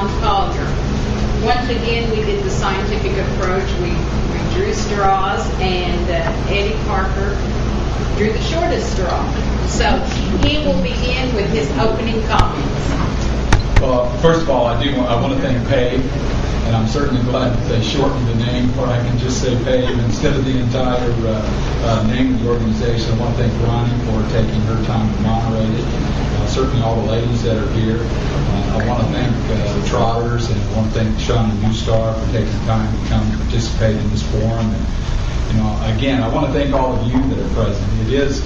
John Collier. Once again, we did the scientific approach. We drew straws, and Eddie Parker drew the shortest straw. So he will begin with his opening comments. Well, first of all, I want to thank PAVE, and I'm certainly glad that they shortened the name, or I can just say PAVE instead of the entire name of the organization. I want to thank Ronnie for taking her time to moderate it. Certainly all the ladies that are here. I want to thank the Trotters, and I want to thank Shawnee Newstar for taking time to come and participate in this forum. And again, I want to thank all of you that are present. It is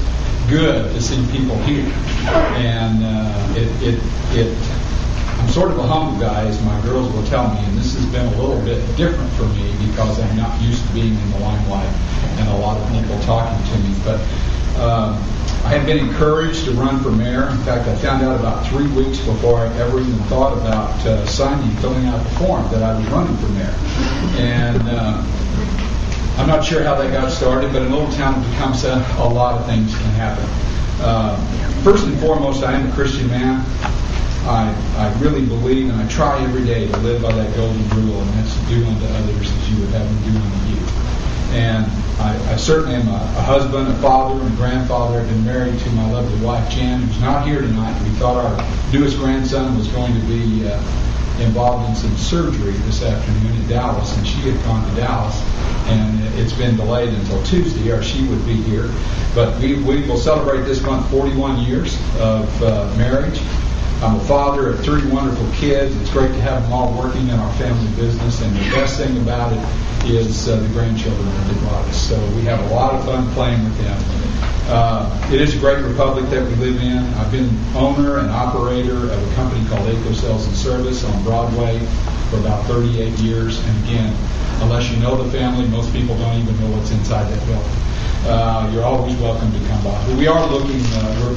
good to see people here, and I'm sort of a humble guy, as my girls will tell me, and this has been a little bit different for me because I'm not used to being in the limelight and a lot of people talking to me. But I had been encouraged to run for mayor. In fact, I found out about 3 weeks before I ever even thought about filling out the form that I was running for mayor. And I'm not sure how that got started, but in a little town of Tecumseh, a lot of things can happen. First and foremost, I am a Christian man. I really believe, and I try every day to live by that golden rule, and that's to do unto others as you would have them do unto you. And I certainly am a husband, a father, and a grandfather. I've been married to my lovely wife, Jan, who's not here tonight. We thought our newest grandson was going to be involved in some surgery this afternoon in Dallas, and she had gone to Dallas, and it's been delayed until Tuesday, or she would be here. But we will celebrate this month 41 years of marriage. I'm a father of 3 wonderful kids. It's great to have them all working in our family business, and the best thing about it is the grandchildren that they brought us. So we have a lot of fun playing with them. It is a great republic that we live in. I've been owner and operator of a company called Eco Sales and Service on Broadway for about 38 years. And again, unless you know the family, most people don't even know what's inside that building. You're always welcome to come by. But we are looking,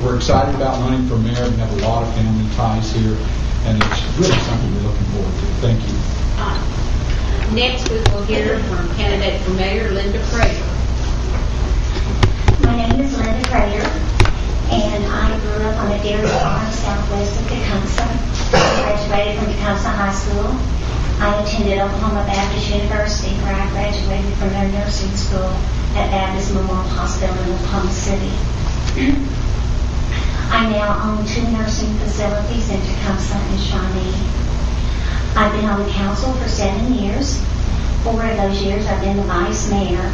we're excited about running for mayor. We have a lot of family ties here, and it's really something we're looking forward to. Thank you. Next, we will hear from candidate for mayor, Linda Prater. My name is Linda Prater, and I grew up on a dairy farm southwest of Tecumseh. I graduated from Tecumseh High School. I attended Oklahoma Baptist University, where I graduated from their nursing school at Baptist Memorial Hospital in Oklahoma City. I now own 2 nursing facilities in Tecumseh and Shawnee. I've been on the council for 7 years. 4 of those years I've been the vice mayor.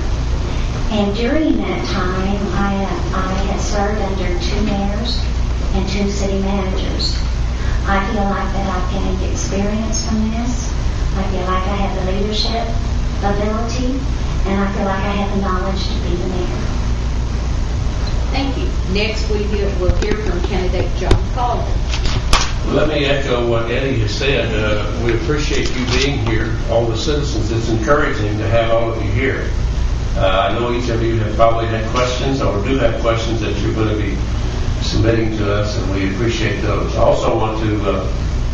And during that time, I had served under 2 mayors and 2 city managers. I feel like that I've gained experience from this. I feel like I have the leadership ability, and I feel like I have the knowledge to be the mayor. Thank you. Next, we'll hear from candidate John Collier. Let me echo what Eddie has said. We appreciate you being here, all the citizens. It's encouraging to have all of you here. I know each of you have probably had questions or do have questions that you're going to be submitting to us, and we appreciate those. I also want to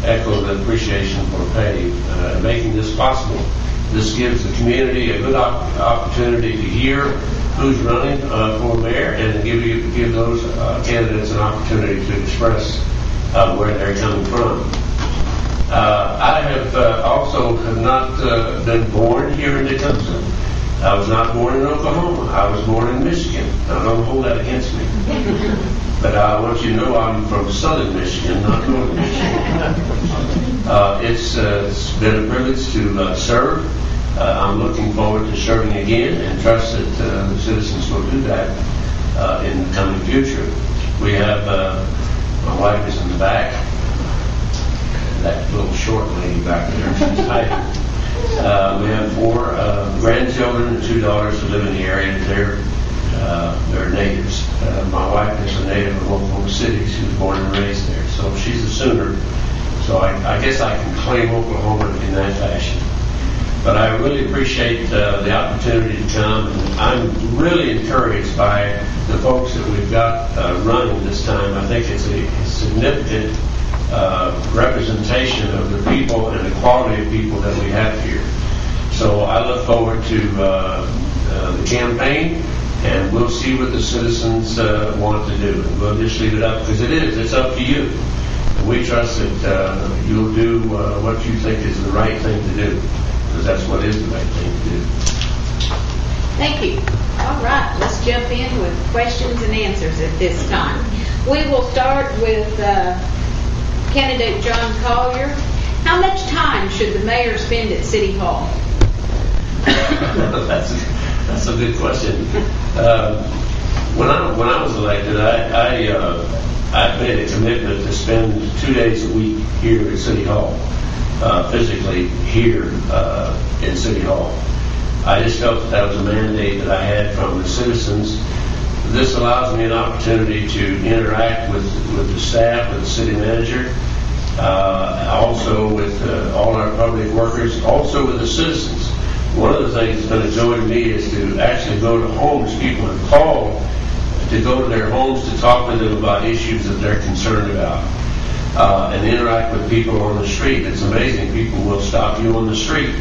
echo the appreciation for PAVE making this possible. This gives the community a good opportunity to hear who's running for mayor, and to give those candidates an opportunity to express where they're coming from. I have also not been born here in Tecumseh. I was not born in Oklahoma. I was born in Michigan. Now, don't hold that against me. But I want you to know I'm from southern Michigan, not northern Michigan. It's been a privilege to serve. I'm looking forward to serving again, and trust that the citizens will do that in the coming future. We have, my wife is in the back. That little short lady back there, she's hiding. We have 4 grandchildren and 2 daughters who live in the area. They're natives. My wife is a native of Oklahoma City. She was born and raised there, so she's a Sooner. So I guess I can claim Oklahoma in that fashion. But I really appreciate the opportunity to come, and I'm really encouraged by the folks that we've got running this time. I think it's a significant representation of the people and the quality of people that we have here. So I look forward to the campaign, and we'll see what the citizens want to do. And we'll just leave it up, because it's up to you. We trust that you'll do what you think is the right thing to do, because that's what is the right thing to do. Thank you. All right, let's jump in with questions and answers at this time. We will start with candidate John Collier. How much time should the mayor spend at City Hall? That's a good question. When I was elected, I made a commitment to spend 2 days a week here at City Hall, physically here in City Hall. I just felt that was a mandate that I had from the citizens. This allows me an opportunity to interact with the staff, with the city manager, also with all our public workers, also with the citizens. One of the things that's been a joy to me is to actually go to homes. People have called to go to their homes to talk with them about issues that they're concerned about, and interact with people on the street. It's amazing. People will stop you on the street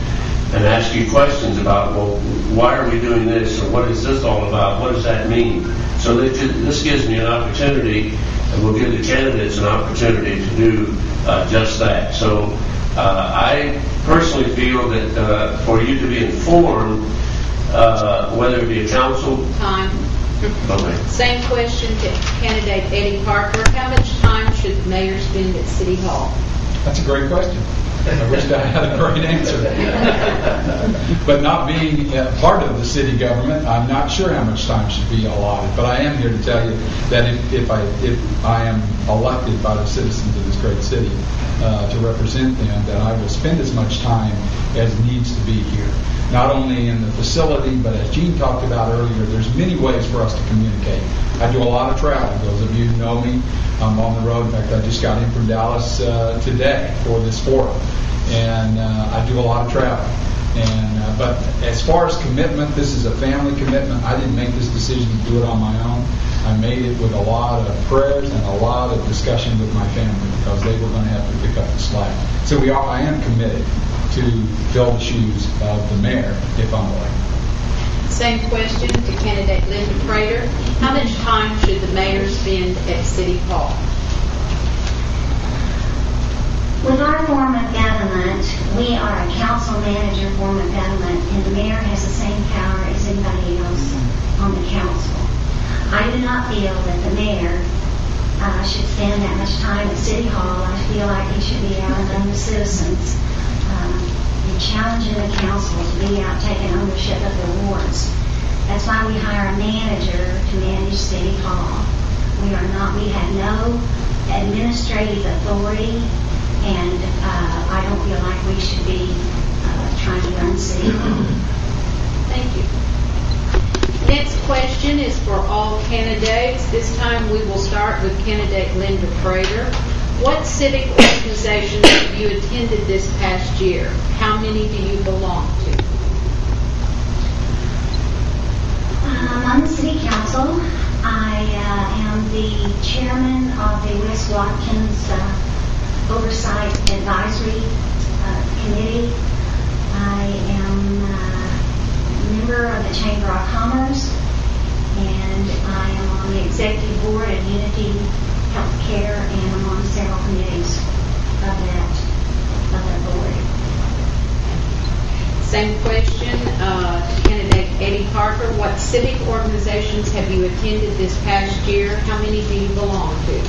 and ask you questions about, well, why are we doing this, or what is this all about? What does that mean? So this gives me an opportunity, and will give the candidates an opportunity to do just that. So I personally feel that for you to be informed, whether it be a council... Time. Okay. Same question to candidate Eddie Parker. How much time should the mayor spend at City Hall? That's a great question. I wish I had a great answer. But not being part of the city government, I'm not sure how much time should be allotted. But I am here to tell you that if I am elected by the citizens of this great city to represent them, that I will spend as much time as needs to be here. Not only in the facility, but as Gene talked about earlier, there's many ways for us to communicate. I do a lot of travel. Those of you who know me, I'm on the road. In fact, I just got in from Dallas today for this forum. And I do a lot of travel. But as far as commitment, this is a family commitment. I didn't make this decision to do it on my own. I made it with a lot of prayers and a lot of discussion with my family, because they were going to have to pick up the slack. So I am committed to fill the shoes of the mayor if I'm elected. Same question to candidate Linda Prater. How much time should the mayor spend at City Hall? With our form of government, we are a council manager form of government, and the mayor has the same power as anybody else on the council. I do not feel that the mayor should spend that much time at City Hall. I feel like he should be out among the citizens and challenging the council to be out taking ownership of their wards. That's why we hire a manager to manage City Hall. We have no administrative authority, and I don't feel like we should be trying to run City Hall. Thank you. Next question is for all candidates. This time we will start with candidate Linda Prater. What civic organizations have you attended this past year? How many do you belong to? On the City Council, I am the chairman of the West Watkins Oversight Advisory Committee. I am a member of the Chamber of Commerce, and I am on the executive board of Unity Healthcare, and I'm on several committees of that board. Same question to candidate Eddie Parker. What civic organizations have you attended this past year? How many do you belong to?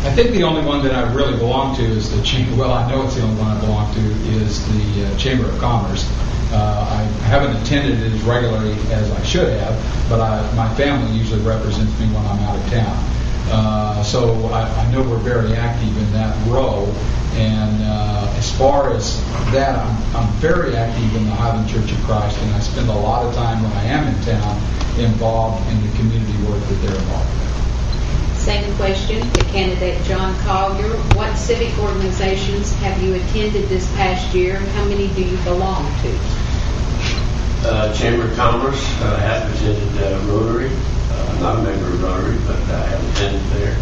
I think the only one that I really belong to is the Chamber. Well, I know it's the only one I belong to is the Chamber of Commerce. I haven't attended it as regularly as I should have, but my family usually represents me when I'm out of town. So I know we're very active in that role. And as far as that, I'm very active in the Highland Church of Christ, and I spend a lot of time when I am in town involved in the community work that they're involved in. Same question to candidate John Collier. What civic organizations have you attended this past year? How many do you belong to? Chamber of Commerce. I have attended Rotary. I'm not a member of Rotary, but I have attended there.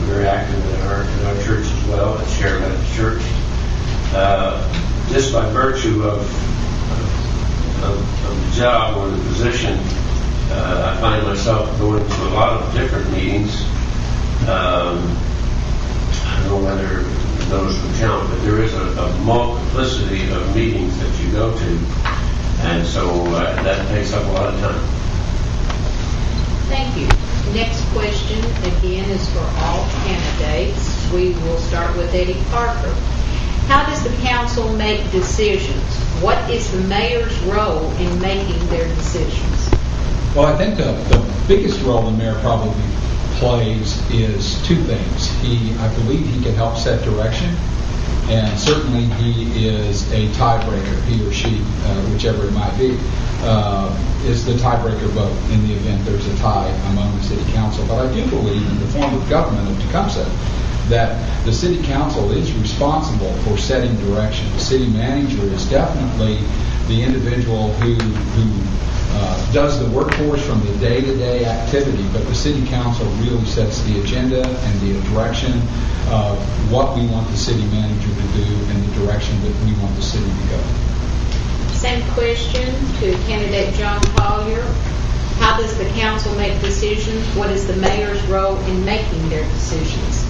Very active in our church as well, at Sheridan Church. Just by virtue of the job or the position, I find myself going to a lot of different meetings. I don't know whether those would count, but there is a multiplicity of meetings that you go to, and so that takes up a lot of time. Thank you. Next question, again, is for all candidates. We will start with Eddie Parker. How does the council make decisions? What is the mayor's role in making their decisions? Well, I think the biggest role the mayor probably plays is two things. I believe he can help set direction, and certainly he is a tiebreaker, he or she, whichever it might be, is the tiebreaker vote in the event there's a tie among the city council. But I do believe in the form of government of Tecumseh that the city council is responsible for setting direction. The city manager is definitely the individual who does the workforce from the day-to-day activity, but the city council really sets the agenda and the direction of what we want the city manager to do and the direction that we want the city to go. Same question to candidate John Collier. How does the council make decisions? What is the mayor's role in making their decisions?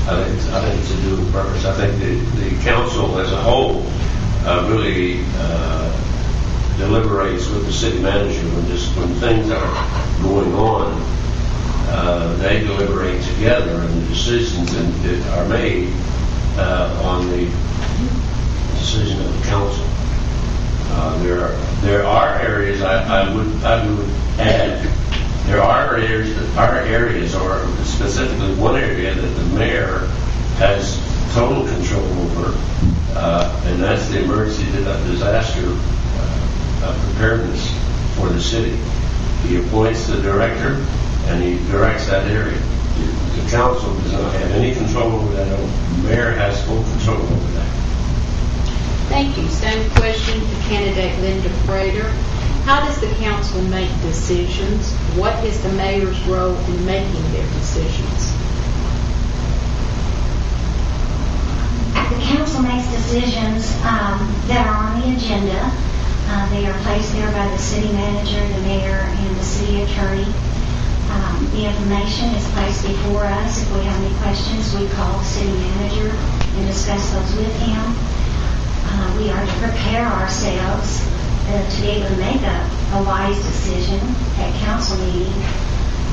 I think it's a dual purpose. I think the council as a whole really deliberates with the city manager when things are going on. They deliberate together, and the decisions that are made on the decision of the council. There are areas I would add. There are areas, or specifically one area that the mayor has total control over, and that's the emergency disaster preparedness for the city. He appoints the director, and he directs that area. The council does not have any control over that. The mayor has full control over that. Thank you. Same question to candidate Linda Prater. How does the council make decisions? What is the mayor's role in making their decisions? The council makes decisions that are on the agenda. They are placed there by the city manager, the mayor, and the city attorney. The information is placed before us. If we have any questions, we call the city manager and discuss those with him. We are to prepare ourselves to be able to make a wise decision at council meeting.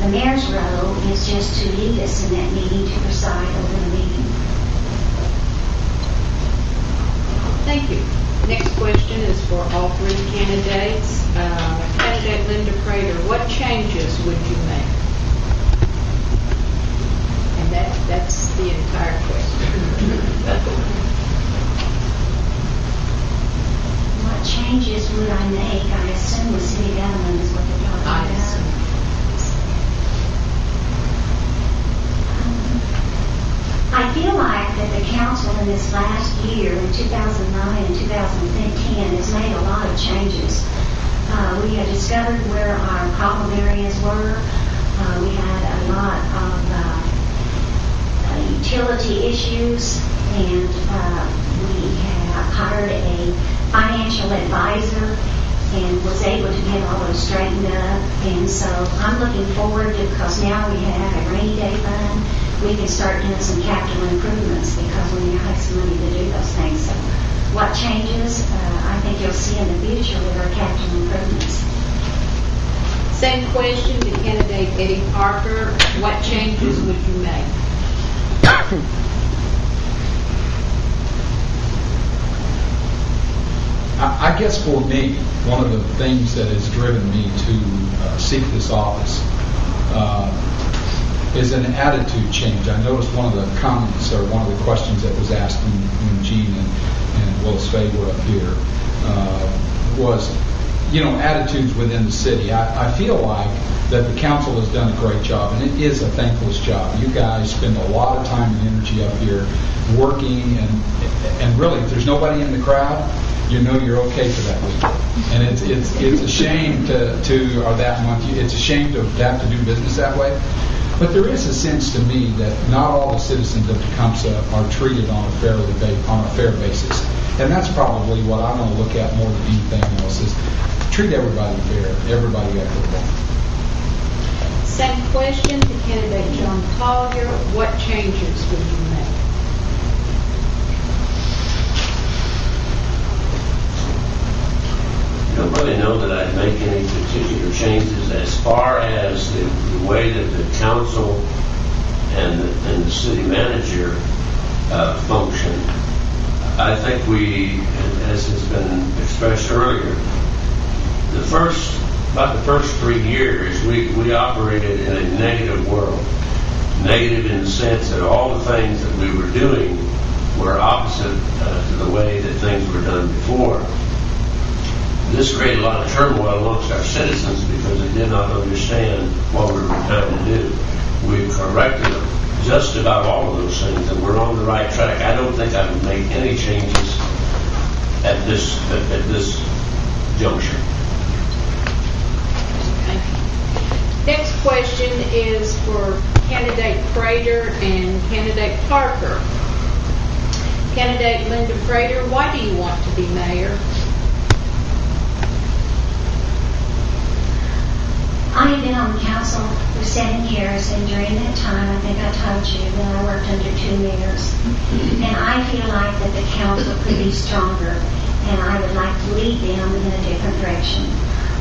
The mayor's role is just to lead us in that meeting, to preside over the meeting. Thank you. Next question is for all three candidates. Candidate Linda Prater, what changes would you make? And that's the entire question. What changes would I make? I assume the city government is what they're talking about. I feel like that the council in this last year, in 2009 and 2010, has made a lot of changes. We have discovered where our problem areas were. We had a lot of utility issues, and we have hired a financial advisor and was able to get all those straightened up. And so I'm looking forward to, because now we have a rainy day fund, we can start doing some capital improvements because we now have some money to do those things. So what changes, I think you'll see in the future with our capital improvements. Same question to candidate Eddie Parker. What changes would you make? I guess for me, one of the things that has driven me to seek this office is an attitude change. I noticed one of the comments or one of the questions that was asked when Gene and Willis Fay were up here was, attitudes within the city. I feel like that the council has done a great job, and it is a thankless job. You guys spend a lot of time and energy up here working, and really, if there's nobody in the crowd, you know you're okay for that week. And it's a shame it's a shame to have to do business that way. But there is a sense to me that not all the citizens of Tecumseh are treated on a fair basis. And that's probably what I want to look at more than anything else, is treat everybody fair, everybody equitable. Same question to candidate John Collier. What changes would you make? make any particular changes. As far as the way that the council and the city manager function, I think we, as has been expressed earlier, about the first 3 years, we operated in a negative world. Negative in the sense that all the things that we were doing were opposite to the way that things were done before. This created a lot of turmoil amongst our citizens because they did not understand what we were trying to do. We've corrected just about all of those things, and we're on the right track. I don't think I would make any changes at this juncture. Next question is for candidate Prater and candidate Parker. Candidate Linda Prater, why do you want to be mayor? I have been on the council for 7 years, and during that time, I think I told you that I worked under 2 mayors. And I feel like that the council could be stronger, and I would like to lead them in a different direction.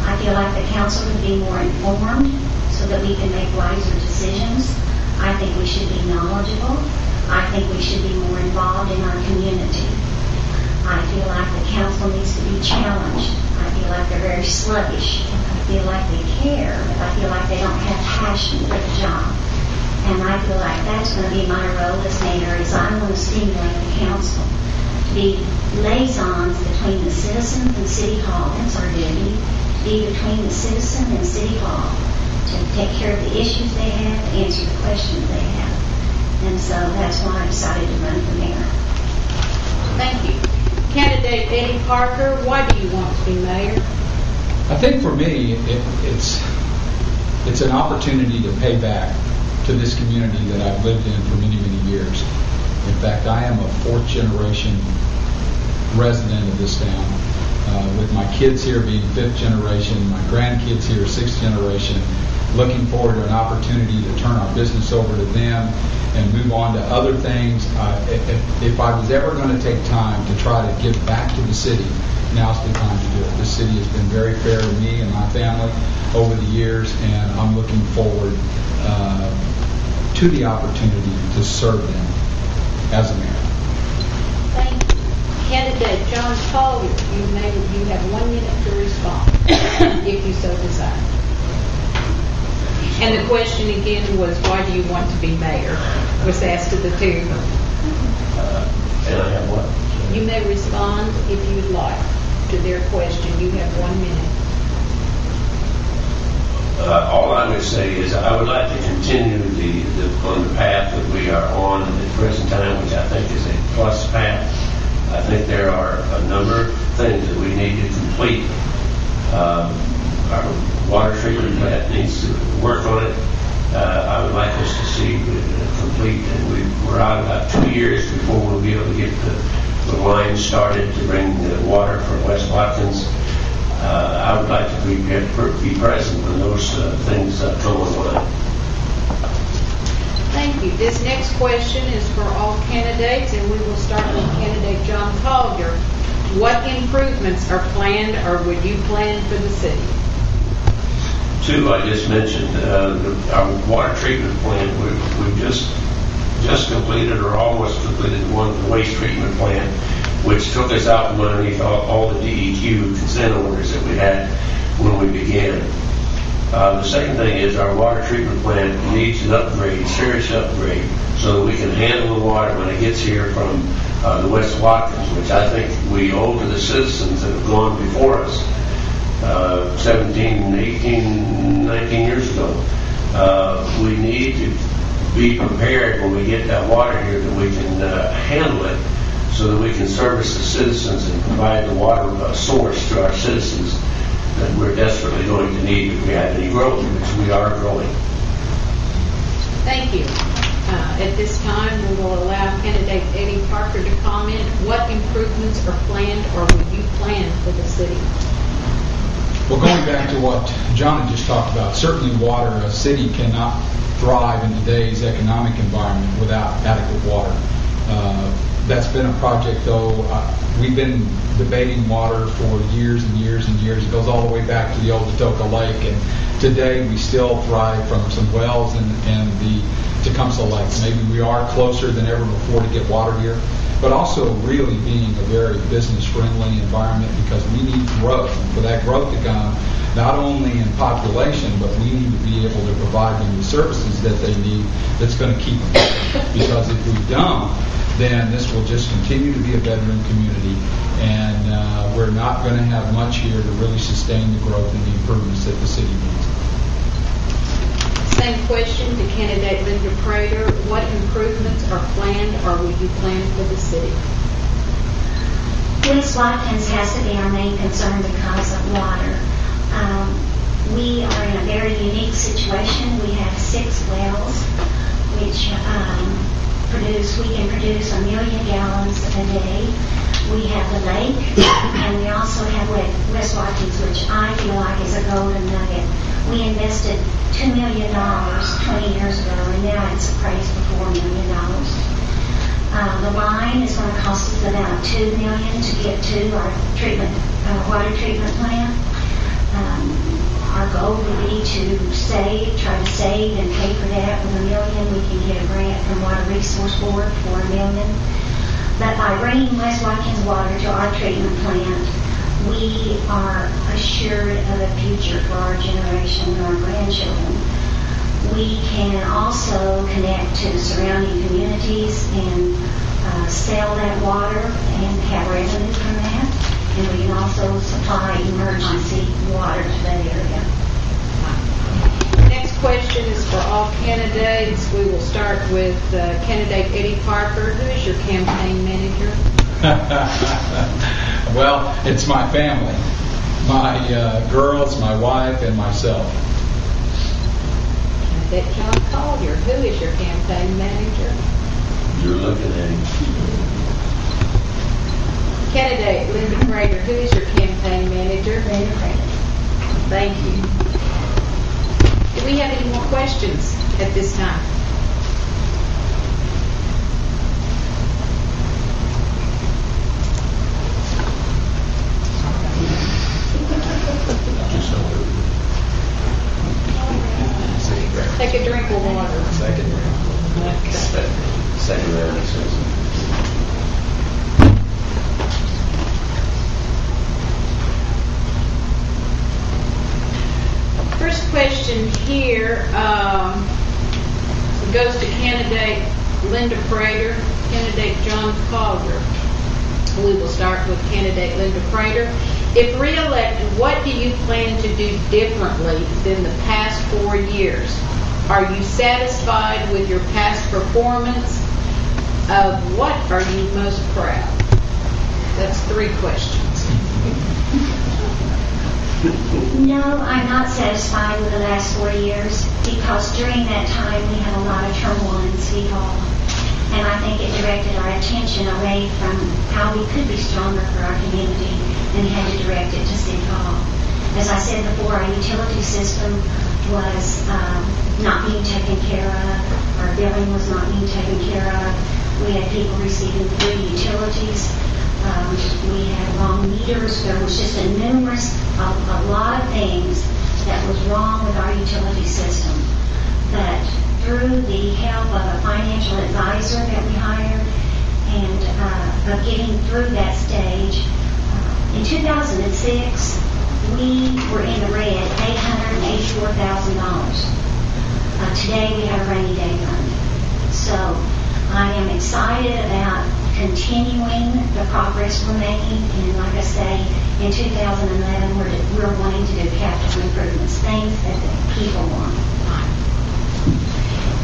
I feel like the council could be more informed so that we can make wiser decisions. I think we should be knowledgeable. I think we should be more involved in our community. I feel like the council needs to be challenged. I feel like they're very sluggish. I feel like they care, but I feel like they don't have passion for the job. And I feel like that's going to be my role as mayor, is I want to stimulate the council to be liaisons between the citizens and City Hall. That's our duty. To be between the citizen and City Hall, to take care of the issues they have, to answer the questions they have. And so that's why I decided to run for mayor. Thank you. Candidate Eddie Parker, why do you want to be mayor? I think for me, it's an opportunity to pay back to this community that I've lived in for many, many years. In fact, I am a 4th generation resident of this town, with my kids here being 5th generation, my grandkids here 6th generation, looking forward to an opportunity to turn our business over to them and move on to other things. If I was ever going to take time to try to give back to the city, now's the time to do it. This city has been very fair to me and my family over the years, and I'm looking forward to the opportunity to serve them as a mayor. Thank you. Candidate John Collier, you have 1 minute to respond, if you so desire. And the question again was, why do you want to be mayor? Was asked to the two of them. And I have what? You may respond if you would like to their question. You have 1 minute. All I would say is I would like to continue on the path that we are on at the present time, which I think is a plus path. I think there are a number of things that we need to complete. Our water treatment plant needs to work on it. I would like us to see complete, and we're out about 2 years before we'll be able to get the line started to bring the water for West Watkins. I would like to be present when those things come online. Thank you. This next question is for all candidates, and we will start with candidate John Collier. What improvements are planned or would you plan for the city? 2 I just mentioned. Our water treatment plant, we've just completed or almost completed the waste treatment plant, which took us out from underneath all the DEQ consent orders that we had when we began. The second thing is our water treatment plant needs an upgrade, serious upgrade, so that we can handle the water when it gets here from the West Watkins, which I think we owe to the citizens that have gone before us 17, 18, 19 years ago. We need to be prepared when we get that water here that we can handle it so that we can service the citizens and provide the water source to our citizens that we're desperately going to need if we have any growth, which we are growing. Thank you. At this time, we will allow candidate Eddie Parker to comment. What improvements are planned or would you plan for the city? Well, going back to what John had just talked about, certainly water, a city cannot thrive in today's economic environment without adequate water. That's been a project, though. We've been debating water for years and years and years. It goes all the way back to the old Atoka Lake, and today we still thrive from some wells and the Tecumseh Lakes. Maybe we are closer than ever before to get water here, but also really being a very business-friendly environment, because we need growth. And for that growth to come, not only in population, but we need to be able to provide them the services that they need that's going to keep them. Because if we don't, then this will just continue to be a bedroom community, and we're not going to have much here to really sustain the growth and the improvements that the city needs. Same question to candidate Linda Prater. What improvements are planned or will you plan for the city? West Watkins has to be our main concern because of water. We are in a very unique situation. We have 6 wells, which we can produce 1 million gallons a day. We have the lake, and we also have West Watkins, which I feel like is a golden nugget. We invested $2 million 20 years ago, and now it's appraised for $4 million. The line is going to cost us about $2 million to get to our water treatment plant. Our goal would be to try to save and pay for that with $1 million. We can get a grant from Water Resource Board for $1 million. But by bringing West Watkins water to our treatment plant, we are assured of a future for our generation and our grandchildren. We can also connect to the surrounding communities and sell that water and have revenue from that. And we can also supply emergency water to that area. Next question is for all candidates. We will start with candidate Eddie Parker. Who is your campaign manager? Well, it's my family. My girls, my wife, and myself. Candidate John Collier. Who is your campaign manager? You're looking at him. Candidate Linda Prater. Who is your campaign manager? Linda Prater. Thank you. Do we have any more questions at this time? Take a drink of water. Second round. Second round, he says. First question here goes to candidate Linda Prater, candidate John Collier. We will start with candidate Linda Prater. If re-elected, what do you plan to do differently than the past 4 years? Are you satisfied with your past performance? Of what are you most proud? That's 3 questions. No, I'm not satisfied with the last 4 years, because during that time we had a lot of turmoil in City Hall. And I think it directed our attention away from how we could be stronger for our community, and had to direct it to City Hall. As I said before, our utility system was not being taken care of. Our billing was not being taken care of. We had people receiving free utilities. We had wrong meters. There was just a lot of things that was wrong with our utility system. But through the help of a financial advisor that we hired and of getting through that stage, in 2006, we were in the red, $884,000. Today we have a rainy day fund. So I am excited about continuing the progress we're making, and like I say, in 2011 we're wanting to do capital improvements, things that the people want.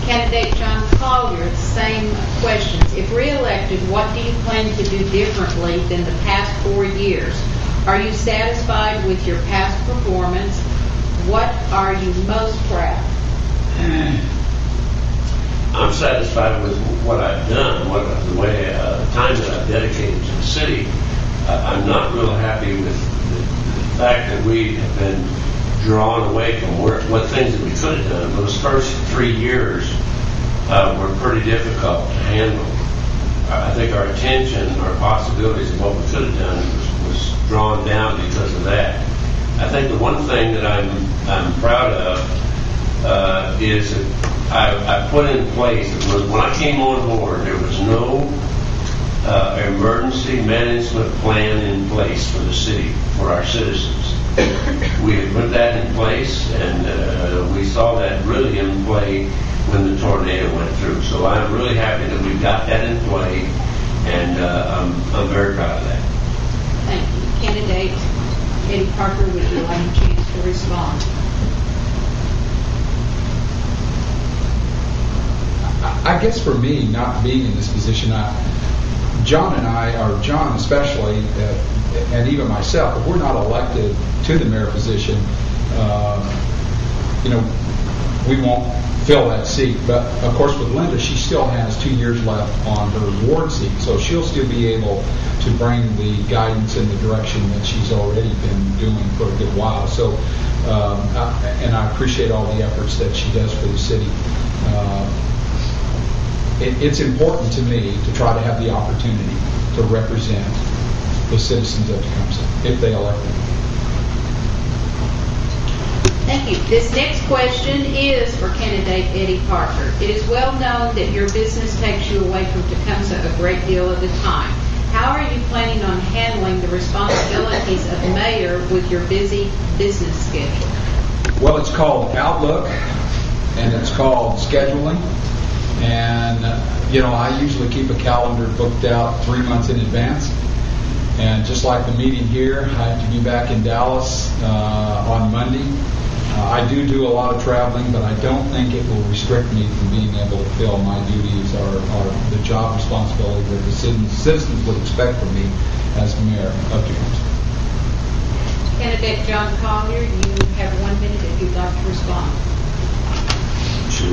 Candidate John Collier, same questions. If re-elected, what do you plan to do differently than the past 4 years? Are you satisfied with your past performance? What are you most proud? I'm satisfied with what I've done, the time that I've dedicated to the city. I'm not real happy with the fact that we have been drawn away from what things that we could have done. Those first 3 years were pretty difficult to handle. I think our attention, our possibilities of what we could have done was drawn down because of that. I think the one thing that I'm proud of is that I put in place, when I came on board, there was no emergency management plan in place for the city, for our citizens. We had put that in place, and we saw that really in play when the tornado went through. So I'm really happy that we've got that in play, and I'm very proud of that. Thank you. Candidate Eddie Parker, would you like a chance to respond? I guess for me, not being in this position, John and I, or John especially, and even myself, if we're not elected to the mayor position, we won't fill that seat. But of course, with Linda, she still has 2 years left on her ward seat, so she'll still be able to bring the guidance in the direction that she's already been doing for a good while. So, and I appreciate all the efforts that she does for the city. It's important to me to try to have the opportunity to represent the citizens of Tecumseh if they elect me. Thank you. This next question is for candidate Eddie Parker. It is well known that your business takes you away from Tecumseh a great deal of the time. How are you planning on handling the responsibilities of mayor with your busy business schedule? Well, it's called Outlook, and it's called scheduling. And, I usually keep a calendar booked out 3 months in advance. And just like the meeting here, I have to be back in Dallas on Monday. I do a lot of traveling, but I don't think it will restrict me from being able to fill my duties or the job responsibility that the citizens would expect from me as mayor of Tecumseh. Candidate John Collier, you have 1 minute if you'd like to respond to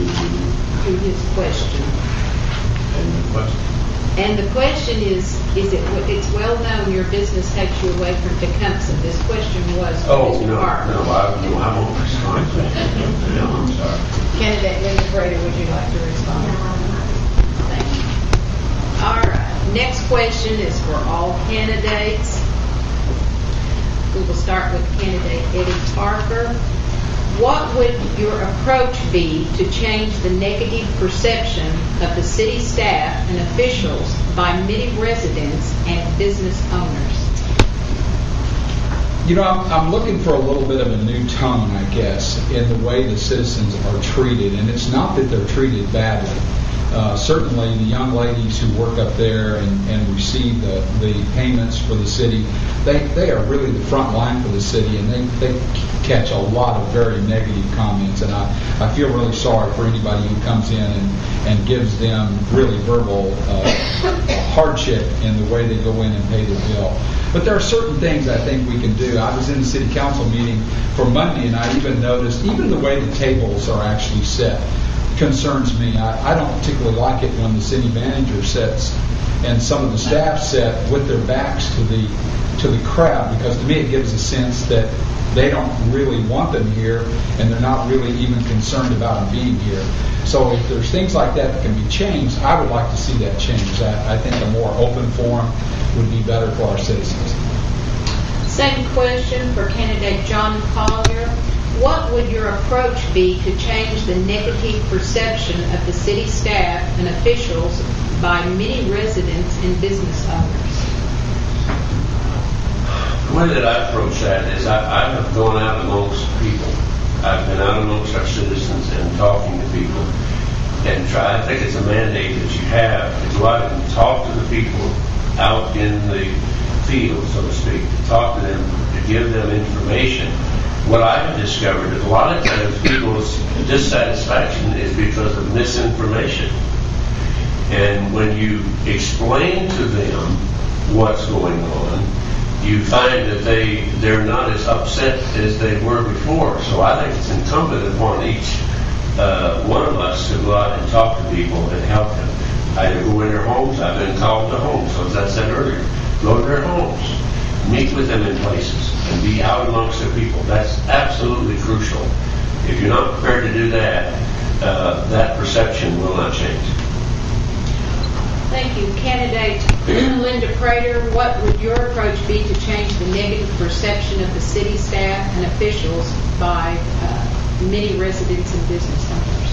his question. And the question is it's well known your business takes you away from Tecumseh. This question was for Mr. Parker. I won't respond to that. No, I'm sorry. Candidate Linda Prater, would you like to respond? Thank you. All right. Next question is for all candidates. We will start with candidate Eddie Parker. What would your approach be to change the negative perception of the city staff and officials by many residents and business owners? I'm looking for a little bit of a new tone, I guess, in the way the citizens are treated. And it's not that they're treated badly. Certainly the young ladies who work up there and receive the payments for the city, they are really the front line for the city, and they catch a lot of very negative comments. And I feel really sorry for anybody who comes in and gives them really verbal hardship in the way they go in and pay their bill. But there are certain things I think we can do. I was in the city council meeting for Monday, and I even noticed even the way the tables are actually set concerns me. I don't particularly like it when the city manager sits and some of the staff sit with their backs to the crowd, because to me it gives a sense that they don't really want them here and they're not really even concerned about them being here. So if there's things like that can be changed, I would like to see that changed. I think a more open forum would be better for our citizens. Second question for candidate John Collier. What would your approach be to change the negative perception of the city staff and officials by many residents and business owners? The way that I approach that is I have gone out amongst people. I've been out amongst our citizens and talking to people and try. I think it's a mandate that you have to go out and talk to the people out in the field, so to speak, to talk to them, to give them information. What I've discovered is a lot of times people's dissatisfaction is because of misinformation. And when you explain to them what's going on, you find that they're not as upset as they were before. So I think it's incumbent upon each one of us to go out and talk to people and help them. Either go in their homes. I've been called to homes, so as I said earlier, go to their homes, meet with them in places, and be out amongst the people. That's absolutely crucial. If you're not prepared to do that, that perception will not change. Thank you. Candidate Linda Prater, what would your approach be to change the negative perception of the city staff and officials by many residents and business owners?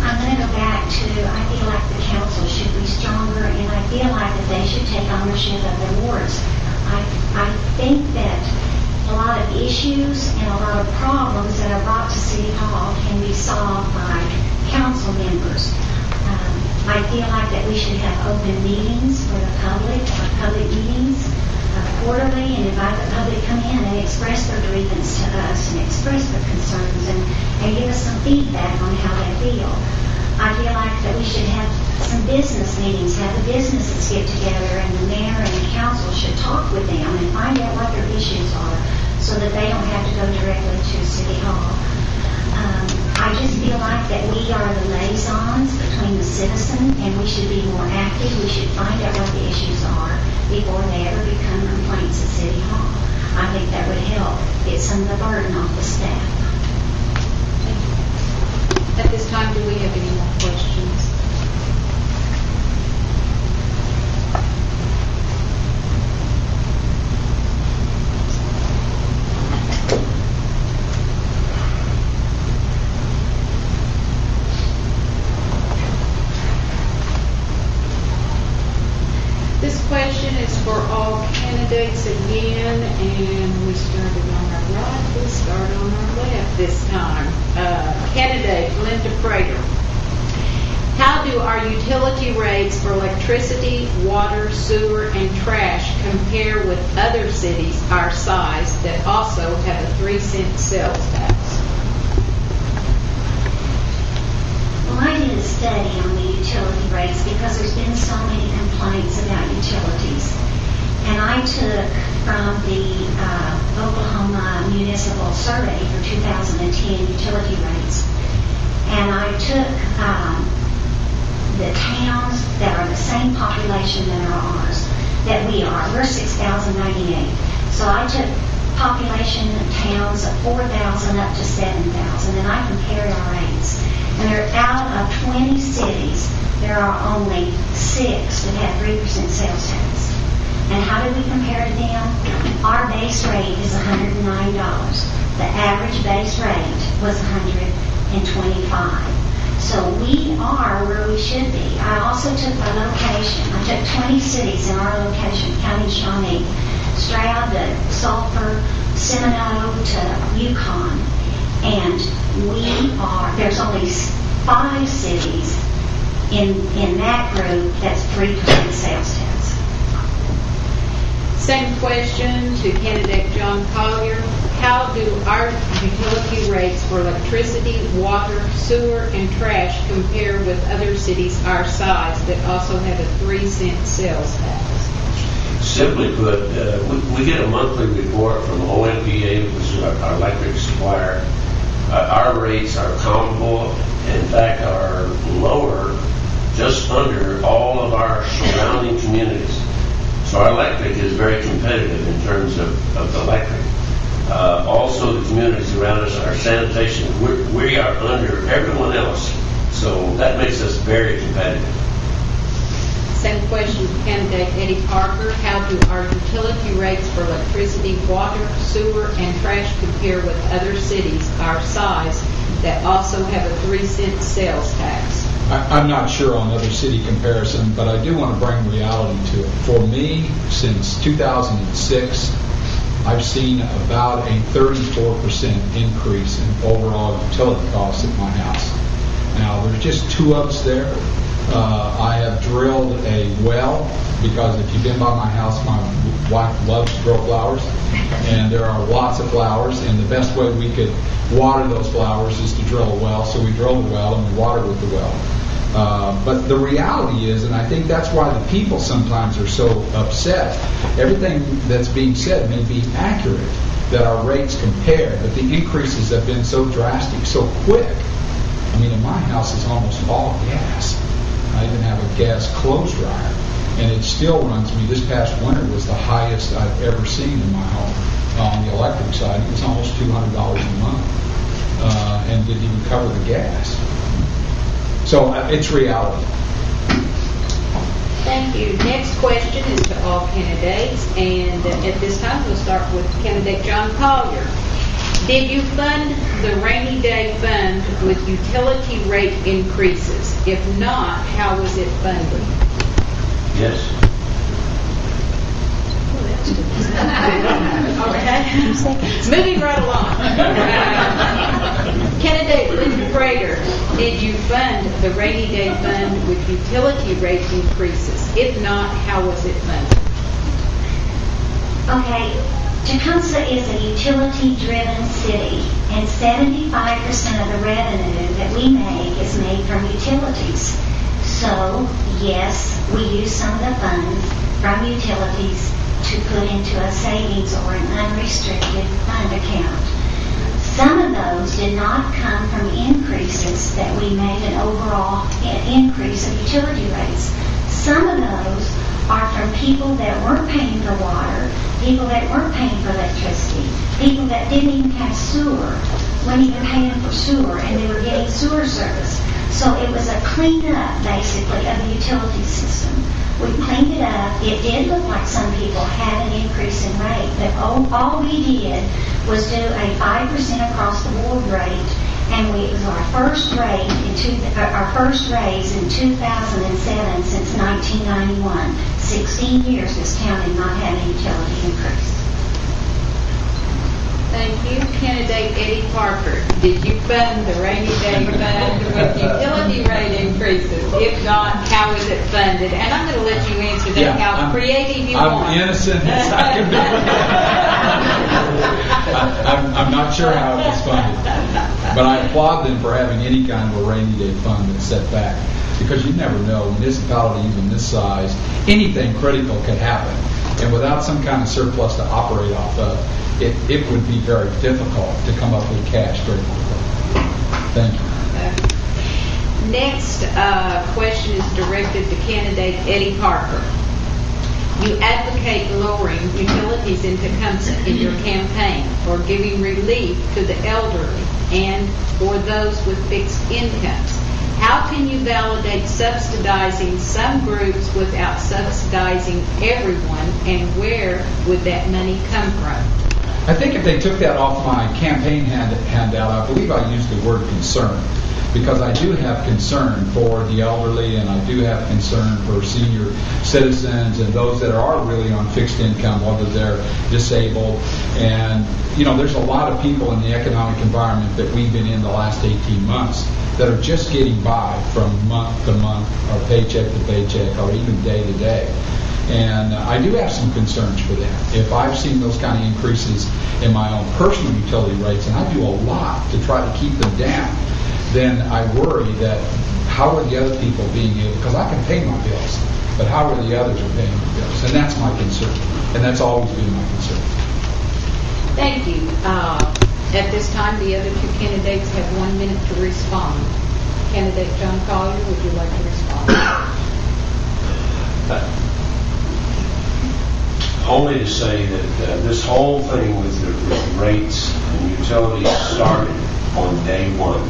I'm going to go back to, I feel like the council should be stronger, and I feel like that they should take ownership of their wards. I think that a lot of issues and a lot of problems that are brought to City Hall can be solved by council members. I feel like that we should have open meetings for the public, public meetings quarterly, and invite the public to come in and express their grievance to us and express their concerns and give us some feedback on how they feel. I feel like that we should have some business meetings, have the businesses get together, and the mayor and the council should talk with them and find out what their issues are so that they don't have to go directly to City Hall. I just feel like that we are the liaisons between the citizen, and we should be more active. We should find out what the issues are before they ever become complaints at City Hall. I think that would help get some of the burden off the staff. At this time, do we have any more questions? This question is for all candidates again, and we started on our right, we'll start on our left this time. Candidate Linda Prater, how do our utility rates for electricity, water, sewer, and trash compare with other cities our size that also have a 3-cent sales tax? Well, I did a study on the utility rates because there's been so many complaints about utilities. And I took from the Oklahoma Municipal Survey for 2010 utility rates. And I took the towns that are the same population that are ours, that we are. We're 6,098. So I took population towns of 4,000 up to 7,000, and I compared our rates. And there, out of 20 cities, there are only 6 that have 3% sales tax. And how did we compare to them? Our base rate is $109. The average base rate was $125. So we are where we should be. I also took a location. I took 20 cities in our location, County Shawnee, Stroud to Sulphur, Seminole to Yukon. And there's only 5 cities in that group that's 3% sales tax. Same question to candidate John Collier. How do our utility rates for electricity, water, sewer, and trash compare with other cities our size that also have a 3-cent sales tax? Simply put, we get a monthly report from OMPA, which is our electric supplier. Our rates are comparable, in fact, are lower, just under all of our surrounding communities. So our electric is very competitive in terms of electric. Also, the communities around us, our sanitation, we are under everyone else. So that makes us very competitive. Same question to candidate Eddie Parker. How do our utility rates for electricity, water, sewer, and trash compare with other cities our size that also have a 3-cent sales tax? I'm not sure on other city comparison, but I do want to bring reality to it. For me, since 2006, I've seen about a 34% increase in overall utility costs at my house. Now, there's just 2 of us there. I have drilled a well because if you've been by my house, my wife loves to grow flowers, and there are lots of flowers, and the best way we could water those flowers is to drill a well. So we drilled a well and we watered with the well. But the reality is, and I think that's why the people sometimes are so upset, everything that's being said may be accurate, that our rates compare, but the increases have been so drastic, so quick. I mean, in my house it's almost all gas. I even have a gas clothes dryer, and it still runs me. This past winter was the highest I've ever seen in my home. On the electric side, it was almost $200 a month, and didn't even cover the gas. So it's reality. Thank you. Next question is to all candidates, and at this time we'll start with candidate John Collier. Did you fund the rainy day fund with utility rate increases? If not, how was it funded? Yes. Okay. Moving right along. Candidate Linda Prater, did you fund the rainy day fund with utility rate increases? If not, how was it funded? Okay, Tecumseh is a utility-driven city, and 75% of the revenue that we make is made from utilities. So, yes, we use some of the funds from utilities to put into a savings or an unrestricted fund account. Some of those did not come from increases that we made an overall increase of utility rates. Some of those are from people that weren't paying for water, people that weren't paying for electricity, people that didn't even have sewer, weren't even paying for sewer, and they were getting sewer service. So it was a cleanup, basically, of the utility system. We cleaned it up. It did look like some people had an increase in rate, but all we did was do a 5% across the board rate, and it was our first raise in 2007 since 1991. 16 years this town did not have a utility increase. Thank you. Candidate Eddie Parker, did you fund the rainy day fund with utility rate increases? If not, how is it funded? And I'm going to let you answer that how creative you want. I'm innocent as I can be. I'm not sure how it was funded. But I applaud them for having any kind of a rainy day fund that's set back. Because you never know, municipality even this size, anything critical could happen. And without some kind of surplus to operate off of, it would be very difficult to come up with cash very quickly. Thank you. Next question is directed to candidate Eddie Parker. You advocate lowering utilities in Tecumseh in your campaign or giving relief to the elderly and or those with fixed incomes. How can you validate subsidizing some groups without subsidizing everyone, and where would that money come from? I think if they took that off my campaign handout, I believe I used the word concern, because I do have concern for the elderly, and I do have concern for senior citizens and those that are really on fixed income, whether they're disabled. And, you know, there's a lot of people in the economic environment that we've been in the last 18 months that are just getting by from month to month or paycheck to paycheck or even day to day. And I do have some concerns for them. If I've seen those kind of increases in my own personal utility rates, and I do a lot to try to keep them down, then I worry that how are the other people being able, because I can pay my bills, but how are the others are paying their bills? And that's my concern. And that's always been my concern. Thank you. At this time, the other two candidates have 1 minute to respond. Candidate John Collier, would you like to respond? Only to say that this whole thing with the rates and utilities started on day one.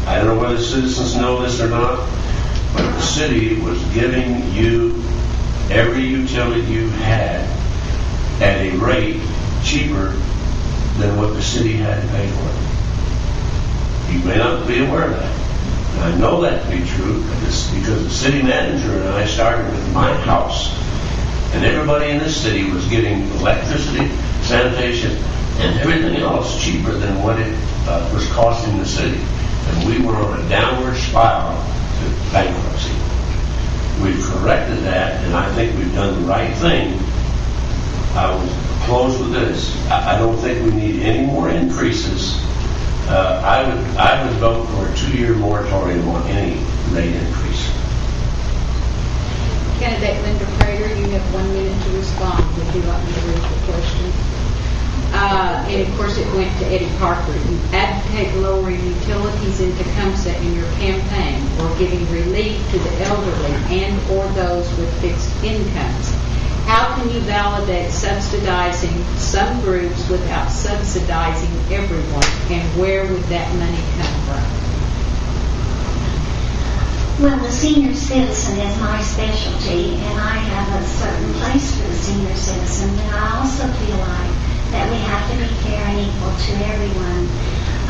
I don't know whether citizens know this or not, but the city was giving you every utility you had at a rate cheaper than what the city had to pay for it. You may not be aware of that. And I know that to be true because the city manager and I started with my house. And everybody in this city was getting electricity, sanitation, and everything else cheaper than what it was costing the city. And we were on a downward spiral to bankruptcy. We've corrected that, and I think we've done the right thing. I will close with this. I don't think we need any more increases. I would vote for a 2-year moratorium on any rate increase. Candidate Linda Prater, you have 1 minute to respond. Would you like me to read the question? And of course it went to Eddie Parker. You advocate lowering utilities in Tecumseh in your campaign or giving relief to the elderly and or those with fixed incomes. How can you validate subsidizing some groups without subsidizing everyone, and where would that money come from? Well, the senior citizen is my specialty, and I have a certain place for the senior citizen, but I also feel like that we have to be fair and equal to everyone.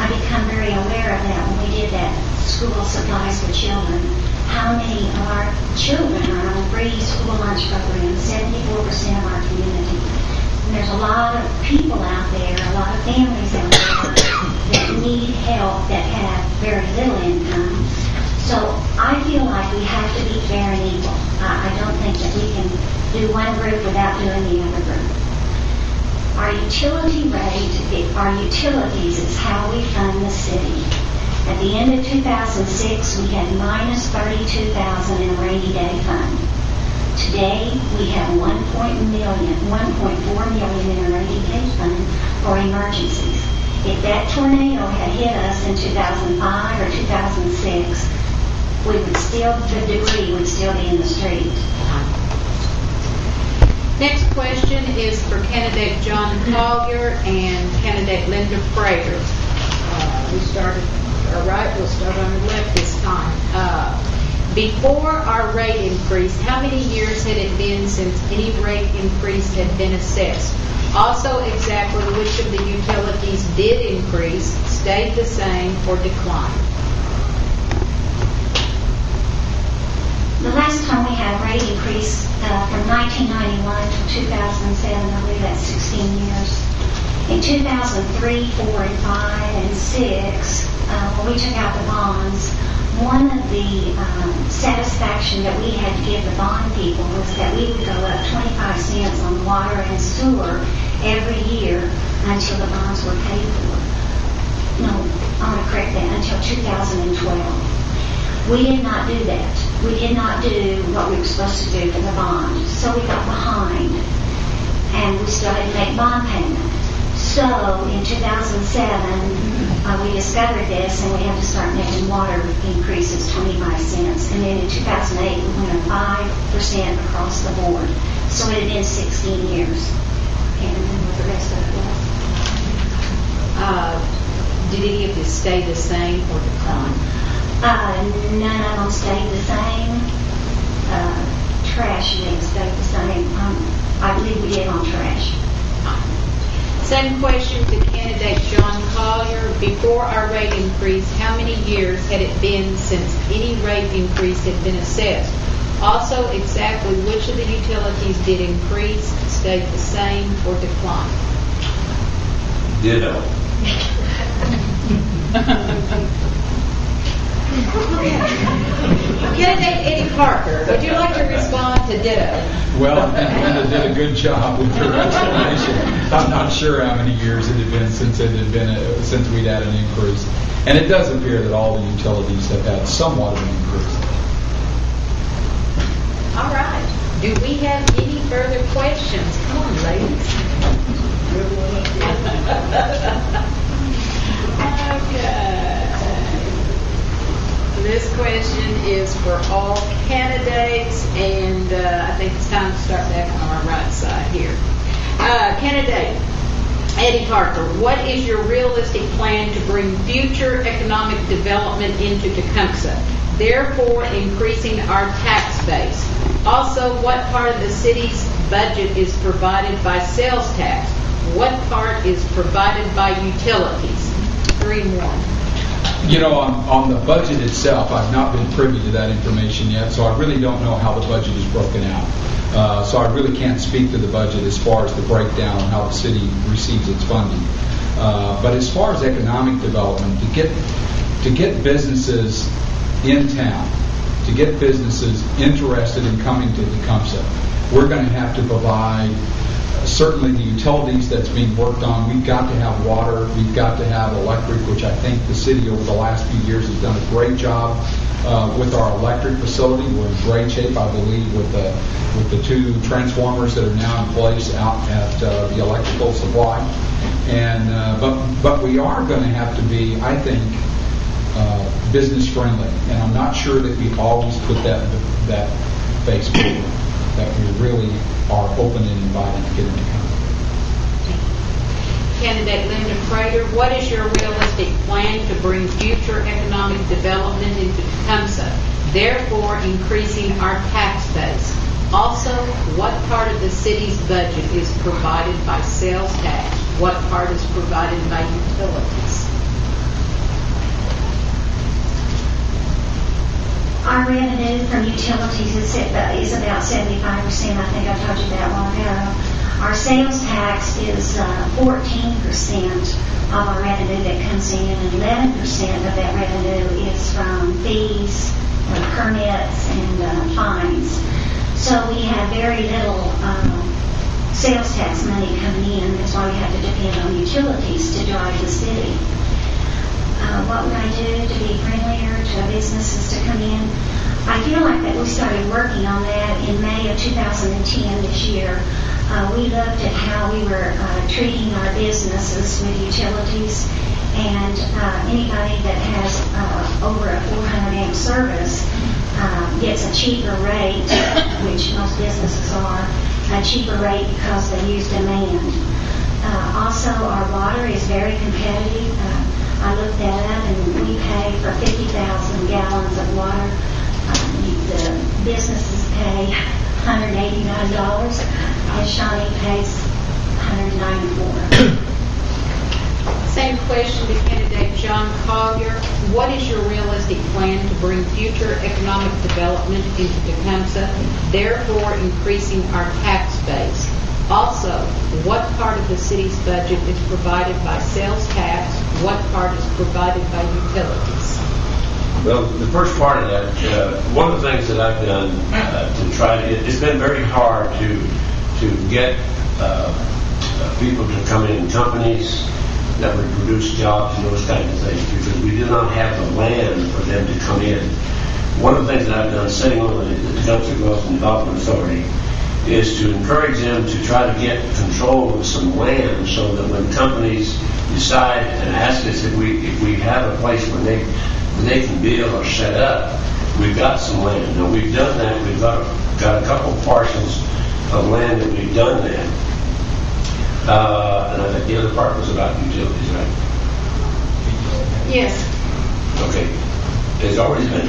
I become very aware of that when we did that school supplies for children. How many of our children are on free school lunch program? 74% of our community. And there's a lot of people out there, a lot of families out there that need help that have very little income. So I feel like we have to be fair and equal. I don't think that we can do one group without doing the other group. Our utility rate, our utilities is how we fund the city. At the end of 2006, we had minus $32,000 in a rainy day fund. Today, we have $1.4 million in a rainy day fund for emergencies. If that tornado had hit us in 2005 or 2006, the debris would still be in the street. Next question is for candidate John Collier and candidate Linda Prater. We'll start on the left this time. Before our rate increase, how many years had it been since any rate increase had been assessed? Also, exactly which of the utilities did increase, stayed the same, or declined? The last time we had a rate increase from 1991 to 2007, I believe that's 16 years. In 2003, 4, and 5, and 6, when we took out the bonds, one of the satisfaction that we had to give the bond people was that we would go up 25 cents on water and sewer every year until the bonds were paid for. No, I want to correct that, until 2012. We did not do that. We did not do what we were supposed to do for the bond. So we got behind, and we still had to make bond payment. So in 2007, we discovered this, and we had to start making water increases 25 cents. And then in 2008, we went up 5% across the board. So it had been 16 years. Can't remember what the rest of it was. Did any of this stay the same or decline? None of them stayed the same. Trash didn't stay the same. I believe we did on trash. Same question to candidate John Collier. Before our rate increase, how many years had it been since any rate increase had been assessed? Also, exactly which of the utilities did increase, stayed the same, or decline? Ditto. Candidate Eddie Parker, would you like to respond to ditto? Well, I think Linda did a good job with her explanation. I'm not sure how many years it had been since we'd had an increase, and it does appear that all the utilities have had somewhat of an increase. All right. Do we have any further questions? Come on, ladies. Okay. This question is for all candidates, and I think it's time to start back on our right side here. Candidate Eddie Parker, what is your realistic plan to bring future economic development into Tecumseh, therefore increasing our tax base? Also, what part of the city's budget is provided by sales tax? What part is provided by utilities? 3-1. You know, on the budget itself, I've not been privy to that information yet, so I really don't know how the budget is broken out. So I really can't speak to the budget as far as the breakdown on how the city receives its funding. But as far as economic development, to get businesses in town, to get businesses interested in coming to Tecumseh, we're going to have to provide certainly the utilities that's being worked on. We've got to have water. We've got to have electric, which I think the city over the last few years has done a great job with our electric facility. We're in great shape, I believe, with the 2 transformers that are now in place out at the electrical supply. And but we are going to have to be, I think, business friendly. And I'm not sure that we always put that face forward, that we really are open and invited to get into contact. Candidate Linda Prater, what is your realistic plan to bring future economic development into Tecumseh, therefore increasing our tax base. Also, what part of the city's budget is provided by sales tax? What part is provided by utilities? Our revenue from utilities is about 75%. I think I told you that a while ago. Our sales tax is 14% of our revenue that comes in, and 11% of that revenue is from fees, permits, and fines. So we have very little sales tax money coming in. That's why we have to depend on utilities to drive the city. What would I do to be friendlier to businesses to come in? I feel like that we started working on that in May of 2010 this year. We looked at how we were treating our businesses with utilities, and anybody that has over a 400 amp service gets a cheaper rate, which most businesses are, a cheaper rate because they use demand. Also, our water is very competitive. I looked that up, and we pay for 50,000 gallons of water. The businesses pay $189, and Shawnee pays $194. Same question to candidate John Collier. What is your realistic plan to bring future economic development into Tecumseh, therefore increasing our tax base? Also, what part of the city's budget is provided by sales tax? What part is provided by utilities? Well, the first part of that, one of the things that I've done to try to, it's been very hard to get people to come in companies that would produce jobs and those kinds of things, because we do not have the land for them to come in. One of the things that I've done sitting on the Tecumseh Growth and Development Authority is to encourage them to try to get control of some land, so that when companies decide and ask us if we have a place where they can build or set up, we've got some land. Now, we've done that. We've got a couple parcels of land that we've done that. And I think the other part was about utilities, right? Yes. Okay. It's already been,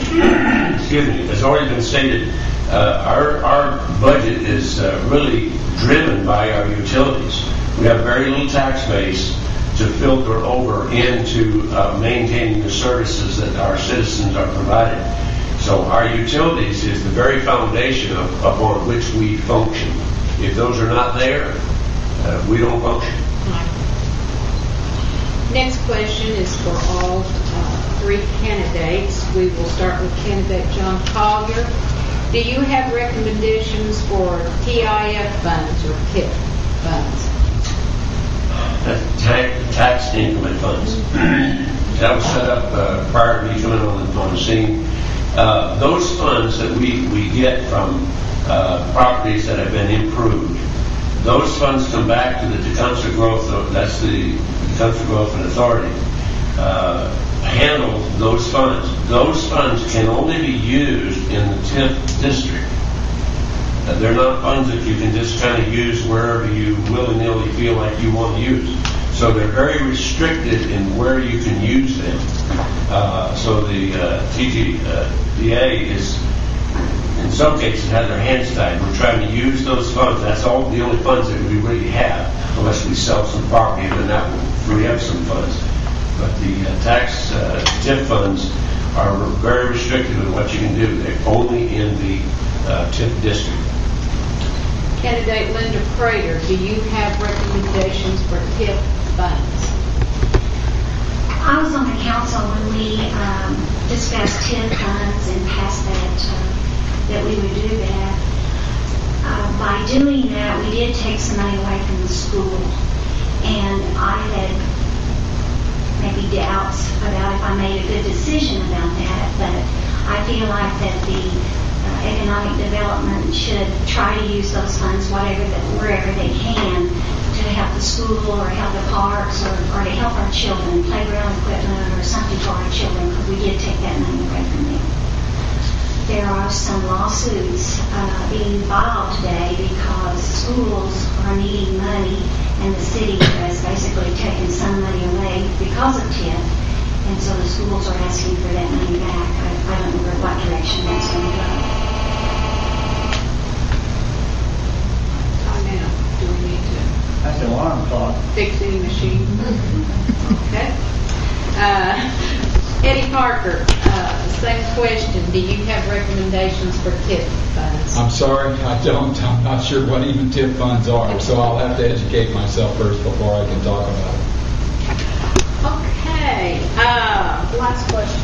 excuse me, it's already been stated, our budget is really driven by our utilities. We have very little tax base to filter over into maintaining the services that our citizens are provided. So our utilities is the very foundation upon which we function. If those are not there, we don't function. Next question is for all three candidates. We will start with candidate John Collier. Do you have recommendations for TIF funds or TIF funds? Tax increment funds. That was set up prior to me coming on the scene. Those funds that we get from properties that have been improved, those funds come back to the Tecumseh Growth, that's the Tecumseh Growth and Authority, handle those funds. Those funds can only be used in the 10th district. They're not funds that you can just kind of use wherever you willy-nilly feel like you want to use. So they're very restricted in where you can use them. So the TGDA is, in some cases, has their hands tied. We're trying to use those funds. That's all the only funds that we really have, unless we sell some property, then that will free up some funds. But the tax TIF funds are very restricted in what you can do. They're only in the 10th district. Candidate Linda Prater, do you have recommendations for TIF funds? I was on the council when we discussed TIF funds and passed that we would do that. By doing that, we did take some money away from the school, and I had maybe doubts about if I made a good decision about that, but I feel like that the economic development should try to use those funds wherever they can to help the school or help the parks or to help our children, playground equipment or something for our children, because we did take that money away from them. There are some lawsuits being filed today because schools are needing money and the city has basically taken some money away because of TIF. and so the schools are asking for that money back. I don't know what direction that's going to go. Time out. Do we need to That's the alarm clock. fix any machine? Okay. Eddie Parker, same question. Do you have recommendations for TIP funds? I'm sorry, I don't. I'm not sure what even TIP funds are, so I'll have to educate myself first before I can talk about it. Okay. Last question.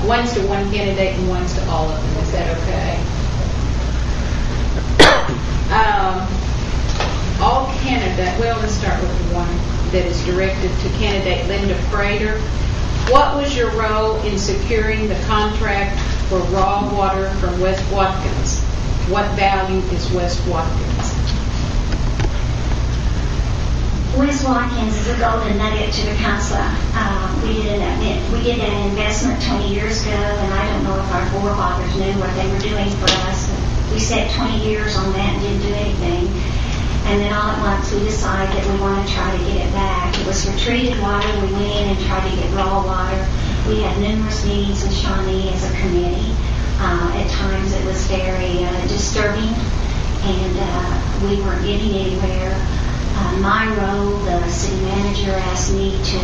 One's to one candidate and one's to all of them. Is that okay? All candidates, well, let's start with the one that is directed to candidate Linda Prater. What was your role in securing the contract for raw water from West Watkins? What value is West Watkins? West Watkins is a golden nugget to Tecumseh. We did an investment 20 years ago, and I don't know if our forefathers knew what they were doing for us. We set 20 years on that and didn't do anything. And then all at once we decided that we want to try to get it back. It was for treated water. We went in and tried to get raw water. We had numerous meetings in Shawnee as a committee. At times it was very disturbing, and we weren't getting anywhere. My role, the city manager asked me to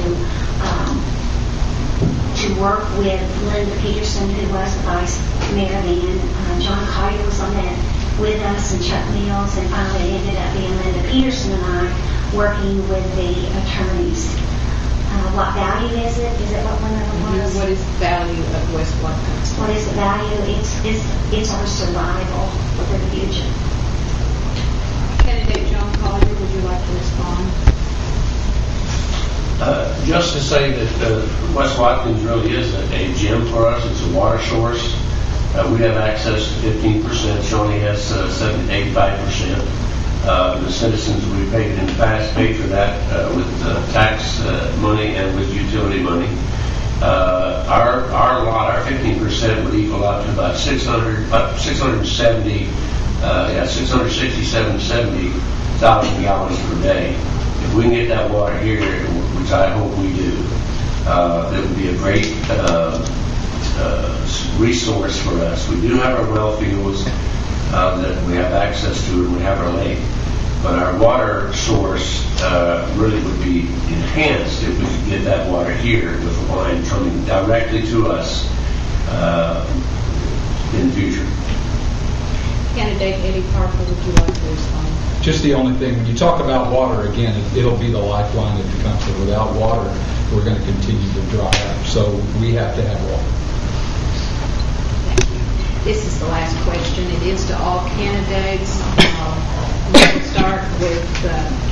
work with Linda Peterson, who was the vice mayor then. John Collier was on that with us, and Chuck Mills, and finally it ended up being Linda Peterson and I working with the attorneys. What value is it? Is it what one of them was? What is the value of West Watkins? What is the value? It's our survival for the future. Candidate John Collier, would you like to respond? Just to say that West Watkins really is a gem for us. It's a water source. We have access to 15%. Shawnee has 85%. The citizens we paid in the past paid for that with tax money and with utility money. Our lot, our 15% would equal out to about 670,000 gallons per day. If we can get that water here, which I hope we do, that would be a great resource for us. We do have our well fields that we have access to, and we have our lake. But our water source really would be enhanced if we could get that water here with the line coming directly to us in the future. Candidate Eddie Parker, would you like to respond? Just the only thing, when you talk about water, again, it'll be the lifeline that becomes it. Without water, we're going to continue to dry up. So we have to have water. This is the last question. It is to all candidates. We'll start with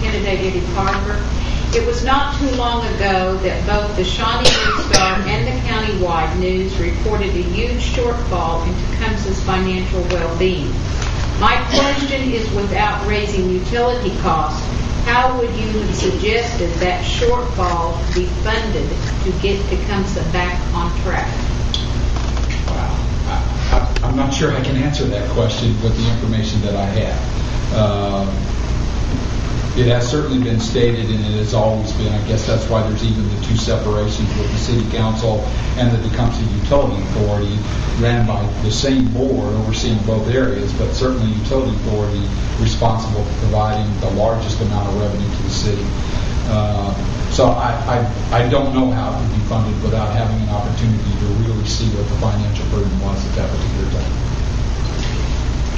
candidate Eddie Parker. It was not too long ago that both the Shawnee News-Star and the countywide news reported a huge shortfall in Tecumseh's financial well-being. My question is, without raising utility costs, how would you have suggested that shortfall be funded to get Tecumseh back on track? Wow. I'm not sure I can answer that question with the information that I have. It has certainly been stated, and it has always been. I guess that's why there's even the two separations with the City Council and the Tecumseh Utility Authority, ran by the same board overseeing both areas, but certainly Utility Authority responsible for providing the largest amount of revenue to the city. So I don't know how it would be funded without having an opportunity to really see what the financial burden was at that particular time.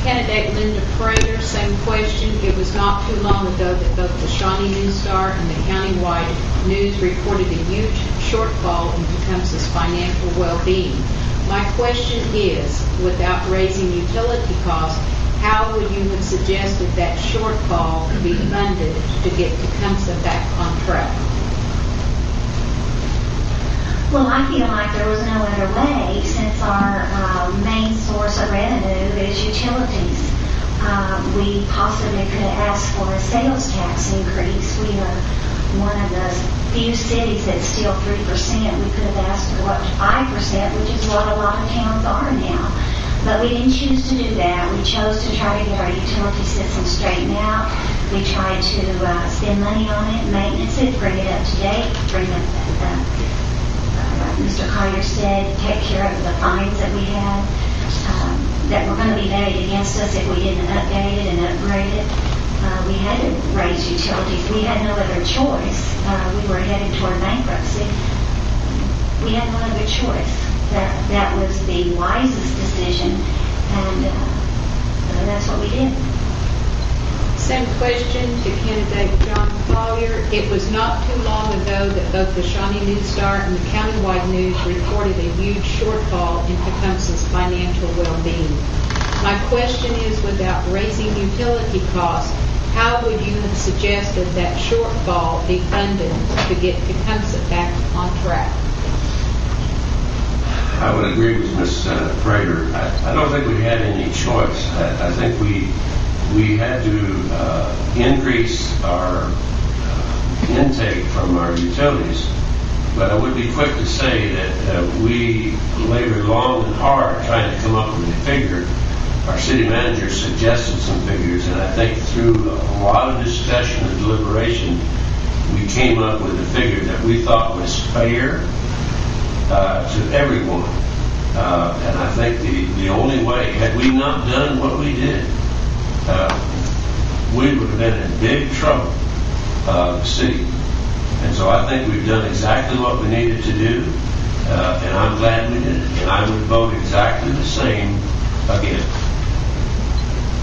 Candidate Linda Prater, same question. It was not too long ago that both the Shawnee News-Star and the countywide news reported a huge shortfall in Tecumseh's financial well-being. My question is, without raising utility costs, how would you have suggested that shortfall be funded to get Tecumseh back on track? Well, I feel like there was no other way, since our main source of revenue is utilities. We possibly could have asked for a sales tax increase. We are one of the few cities that's still 3%. We could have asked for up to 5%, which is what a lot of towns are now. But we didn't choose to do that. We chose to try to get our utility system straightened out. We tried to spend money on it, maintenance it, bring it up to date, bring it, like Mr. Collier said, take care of the fines that we had that were going to be levied against us if we didn't update it and upgrade it. We had to raise utilities. We had no other choice. We were headed toward bankruptcy. We had no other choice. That was the wisest decision, and that's what we did. Same question to candidate John Collier. It was not too long ago that both the Shawnee News Star and the Countywide News reported a huge shortfall in Tecumseh's financial well-being. My question is, without raising utility costs, how would you have suggested that shortfall be funded to get Tecumseh back on track? I would agree with Ms. Prater. I don't think we had any choice. I think we had to increase our intake from our utilities. But I would be quick to say that we labored long and hard trying to come up with a figure. Our city manager suggested some figures, and I think through a lot of discussion and deliberation, we came up with a figure that we thought was fair to everyone. And I think the only way, had we not done what we did, we would have been in big trouble, the city. And so I think we've done exactly what we needed to do, and I'm glad we did it. And I would vote exactly the same again.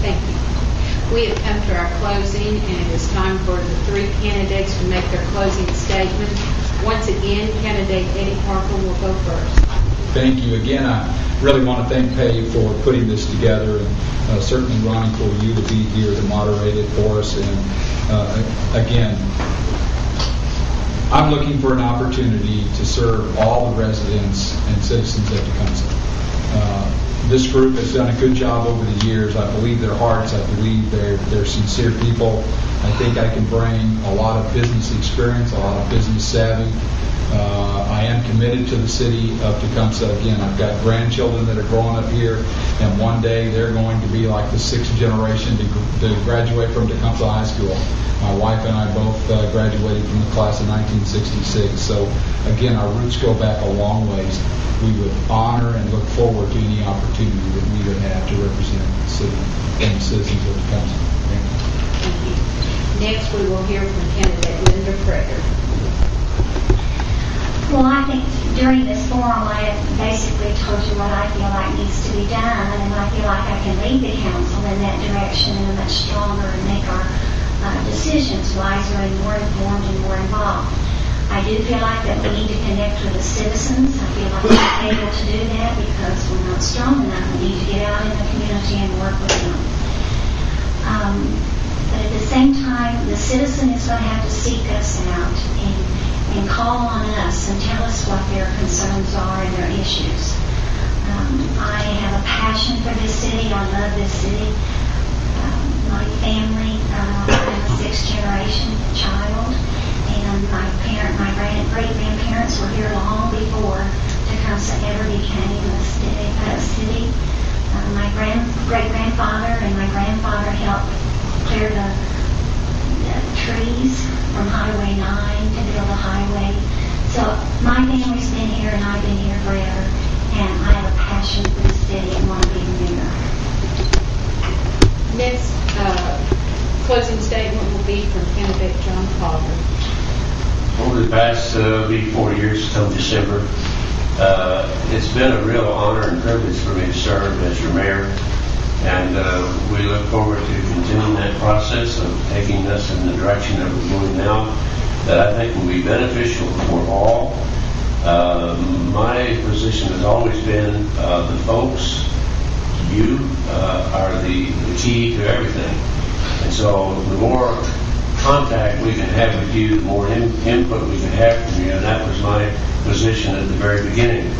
Thank you. We have come to our closing, and it is time for the three candidates to make their closing statements. Once again, candidate Eddie Parker will go first. Thank you. Again, I really want to thank Pay for putting this together, and certainly Ronnie for you to be here to moderate it for us. And again, I'm looking for an opportunity to serve all the residents and citizens of Tecumseh. This group has done a good job over the years. I believe their hearts. I believe they're sincere people. I think I can bring a lot of business experience, a lot of business savvy. I am committed to the city of Tecumseh. Again, I've got grandchildren that are growing up here, and one day they're going to be like the sixth generation to graduate from Tecumseh High School. My wife and I both graduated from the class of 1966. So, again, our roots go back a long ways. We would honor and look forward to any opportunity that we would have to represent the city and the citizens of Tecumseh. Thank you. Thank you. Next, we will hear from candidate Linda Prater. Well, I think during this forum I have basically told you what I feel like needs to be done, and I feel like I can lead the council in that direction and much stronger and make our decisions wiser and more informed and more involved. I do feel like that we need to connect with the citizens. I feel like we're not able to do that because we're not strong enough. We need to get out in the community and work with them. But at the same time, the citizen is going to have to seek us out and call on us and tell us what their concerns are and their issues. I have a passion for this city. I love this city. My family, I'm a sixth generation child, and my great-grandparents were here long before Tecumseh ever became a city. My great-grandfather and my grandfather helped clear the trees from Highway 9 to build a highway. So my family's been here and I've been here forever, and I have a passion for the city and want to be here. Next closing statement will be from candidate John Collier. Over the past 4 years come December, it's been a real honor and privilege for me to serve as your mayor, and we look forward to continuing that process of taking us in the direction that we're going now, that I think will be beneficial for all. My position has always been the folks, you, are the key to everything. And so the more contact we can have with you, the more input we can have from you, and that was my position at the very beginning.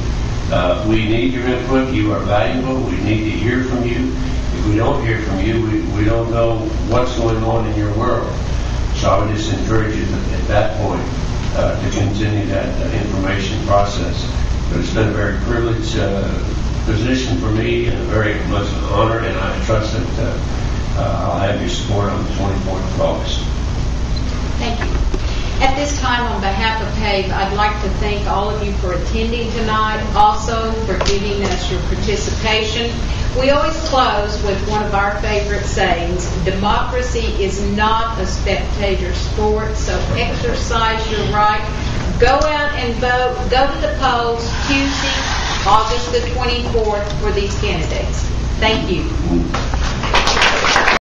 We need your input. You are valuable. We need to hear from you. If we don't hear from you, we don't know what's going on in your world. So I would just encourage you at that point to continue that information process. But it's been a very privileged position for me and very much an honor, and I trust that I'll have your support on the 24th of August. Thank you. At this time, on behalf of PAVE, I'd like to thank all of you for attending tonight, also for giving us your participation. We always close with one of our favorite sayings: democracy is not a spectator sport, so exercise your right. Go out and vote. Go to the polls Tuesday, August the 24th for these candidates. Thank you.